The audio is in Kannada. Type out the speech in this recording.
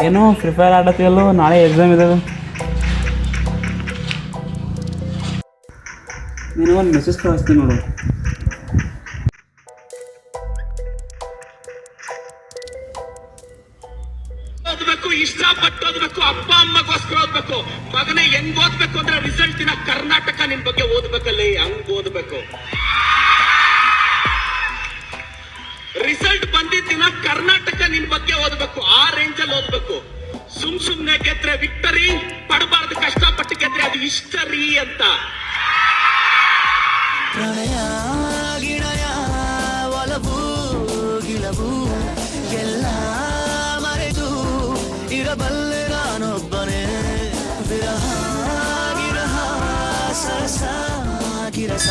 ಏನು ಫ್ರೀ ಫೈರ್ ಆಡತ್ತೀವಲ್ಲೋ, ನಾಳೆ ಎಕ್ಸಾಮ್ ಇದ್ದಾವೆ. ನೀನು ಒಂದು ಮೆಸೇಜ್ ಕಳಿಸ್ತೀನಿ ನೋಡು. ಓದ್ಬೇಕು, ಇಷ್ಟಪಟ್ಟು ಓದ್ಬೇಕು, ಅಪ್ಪ ಅಮ್ಮಗೋಸ್ಕರ ಓದ್ಬೇಕು. ಮಗನೇ ಹೆಂಗ್ ಓದ್ಬೇಕು ಅಂದ್ರೆ ರಿಸಲ್ಟ್ ದಿನ ಕರ್ನಾಟಕ ನಿನ್ ಬಗ್ಗೆ ಓದ್ಬೇಕಲ್ಲಿ, ಹಂಗ್ ಓದ್ಬೇಕು. ರಿಸಲ್ಟ್ ಬಂದಿದ್ದ ದಿನ ಕರ್ನಾಟಕ ನಿನ್ ಬಗ್ಗೆ ಓದ್ಬೇಕು, ಆ ರೇಂಜಲ್ಲಿ ಓದ್ಬೇಕು. ಸುಮ್ನೆ ಗೆದ್ರೆ ವಿಕ್ಟರಿ, ಪಡಬಾರ್ದು ಕಷ್ಟಪಟ್ಟು ಗೆದ್ರೆ ಅದು ಹಿಸ್ಟರಿ ಅಂತ. ಪ್ರಣಯ ಗಿಣಯ ಒಲವು ಗಿಳವು ಎಲ್ಲ ಮರೆತು ಇರಬಲ್ಲೆ ನಾನೊಬ್ಬನೇ. ವಿರಹ ಗಿರಹ ಸರಸ ಗಿರಸ